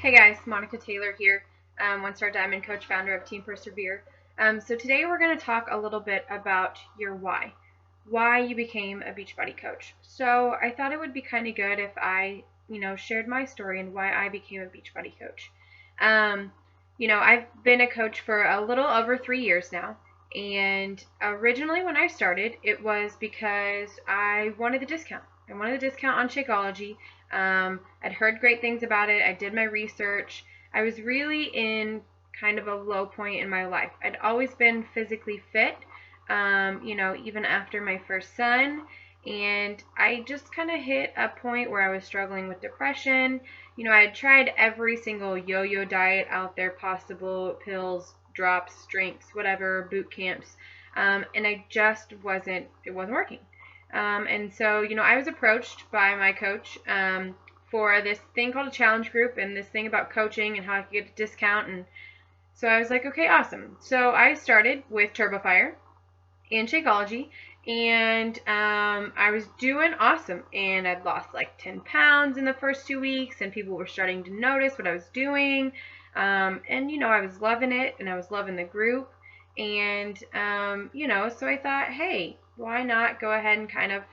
Hey guys, Monica Taylor here, one-star diamond coach, founder of Team Persevere. So today we're going to talk a little bit about your why you became a Beachbody coach. So I thought it would be kind of good if I, shared my story and why I became a Beachbody coach. I've been a coach for a little over 3 years now. And originally when I started, it was because I wanted the discount. I wanted the discount on Shakeology. I'd heard great things about it. I did my research. I was really in kind of a low point in my life. I'd always been physically fit, even after my first son. And I just kind of hit a point where I was struggling with depression. I had tried every single yo-yo diet out there possible, pills, drops, drinks, whatever, boot camps. And it wasn't working. And so, I was approached by my coach for this thing called a challenge group and this thing about coaching and how I could get a discount. And so I was like, okay, awesome. So I started with TurboFire and Shakeology, and I was doing awesome. And I'd lost like 10 pounds in the first 2 weeks, and people were starting to notice what I was doing. I was loving it, and I was loving the group. And, so I thought, hey, why not go ahead and kind of,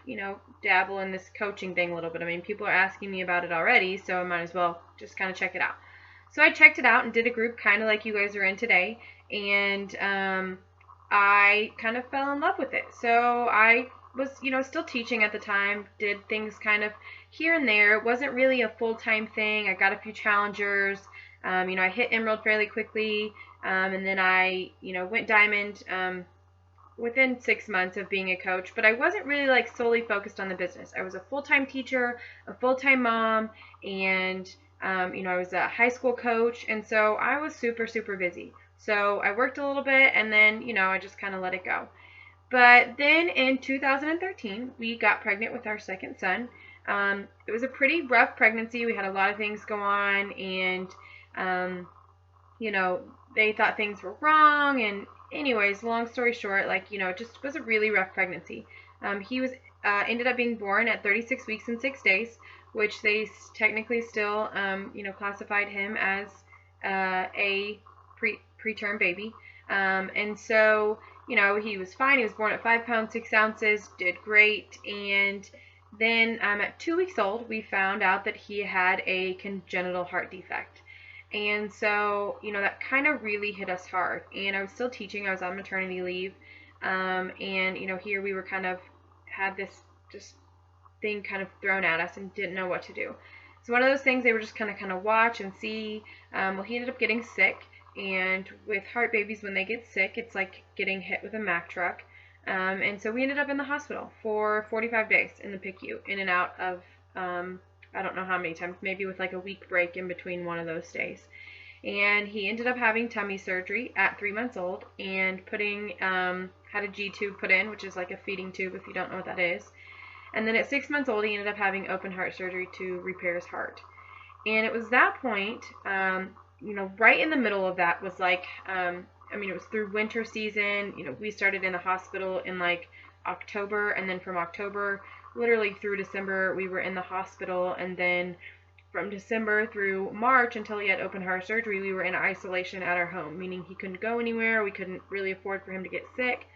dabble in this coaching thing a little bit. I mean, people are asking me about it already, so I might as well just kind of check it out. So I checked it out and did a group kind of like you guys are in today, and I kind of fell in love with it. So I was, still teaching at the time, did things kind of here and there. It wasn't really a full-time thing. I got a few challengers. I hit Emerald fairly quickly, and then I, went Diamond within 6 months of being a coach, but I wasn't really like solely focused on the business. I was a full-time teacher, a full-time mom, and I was a high school coach, and so I was super, super busy. So I worked a little bit, and then, I just kind of let it go. But then in 2013, we got pregnant with our second son. It was a pretty rough pregnancy. We had a lot of things go on, and, they thought things were wrong, and anyways, long story short, it just was a really rough pregnancy. He was ended up being born at 36 weeks and 6 days, which they technically still, classified him as a preterm baby. And so, he was fine. He was born at 5 pounds, 6 ounces, did great. And then at 2 weeks old, we found out that he had a congenital heart defect. And so, that kind of really hit us hard. And I was still teaching. I was on maternity leave. Here we were kind of had this just thing kind of thrown at us and didn't know what to do. So one of those things they were just kind of watch and see. He ended up getting sick. And with heart babies, when they get sick, it's like getting hit with a Mack truck. And so we ended up in the hospital for 45 days in the PICU, in and out of I don't know how many times, maybe with like a week break in between one of those days. And he ended up having tummy surgery at 3 months old and had a G tube put in, which is like a feeding tube if you don't know what that is. And then at 6 months old, he ended up having open heart surgery to repair his heart. And it was that point, right in the middle of that was like, it was through winter season. We started in the hospital in like October, and then from October literally through December, we were in the hospital, and then from December through March until he had open heart surgery, we were in isolation at our home, meaning he couldn't go anywhere. We couldn't really afford for him to get sick.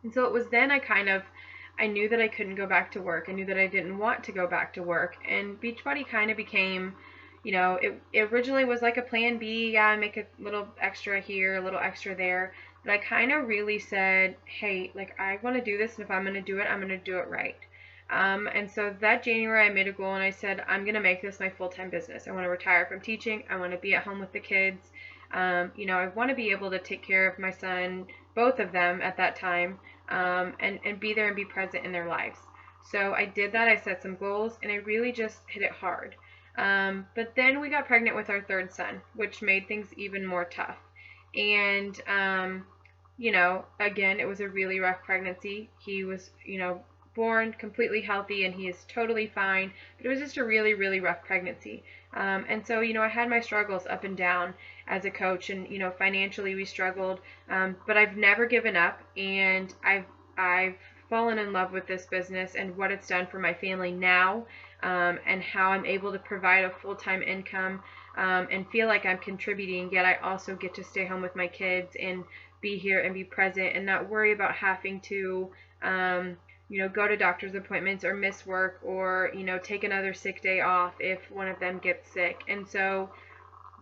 And so it was then I knew that I couldn't go back to work. I knew that I didn't want to go back to work. And Beachbody kind of became, it originally was like a plan B. Yeah, make a little extra here, a little extra there. But I kind of really said, hey, I want to do this, and if I'm going to do it, I'm going to do it right. And so that January I made a goal, and I said, I'm going to make this my full-time business. I want to retire from teaching. I want to be at home with the kids. I want to be able to take care of my son, both of them at that time, and be there and be present in their lives. So I did that. I set some goals, and I really just hit it hard. But then we got pregnant with our third son, which made things even more tough. And, again, it was a really rough pregnancy. He was, born completely healthy, and he is totally fine, but it was just a really, really rough pregnancy. And so, I had my struggles up and down as a coach, and, financially we struggled, but I've never given up, and I've fallen in love with this business and what it's done for my family now. and how I'm able to provide a full-time income and feel like I'm contributing, yet I also get to stay home with my kids and be here and be present and not worry about having to go to doctor's appointments or miss work or, take another sick day off if one of them gets sick. And so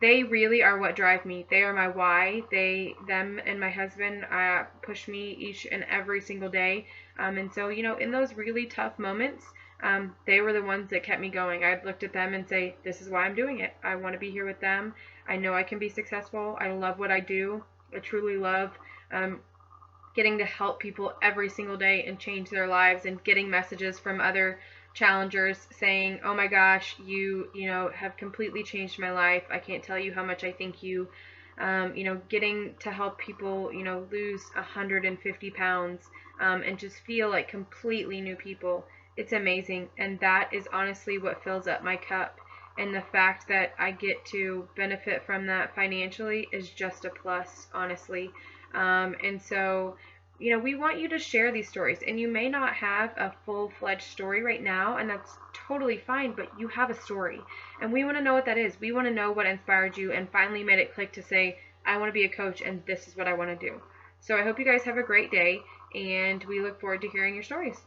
they really are what drive me. They are my why. Them and my husband push me each and every single day. And so, in those really tough moments, they were the ones that kept me going. I'd looked at them and say, this is why I'm doing it. I want to be here with them. I know I can be successful. I love what I do. I truly love getting to help people every single day and change their lives, and getting messages from other challengers saying, oh my gosh, you have completely changed my life. I can't tell you how much I thank you. Getting to help people, lose 150 pounds and just feel like completely new people. It's amazing. And that is honestly what fills up my cup. And the fact that I get to benefit from that financially is just a plus, honestly. And so, we want you to share these stories. And you may not have a full-fledged story right now, and that's totally fine, but you have a story. And we want to know what that is. We want to know what inspired you and finally made it click to say, I want to be a coach, and this is what I want to do. So I hope you guys have a great day, and we look forward to hearing your stories.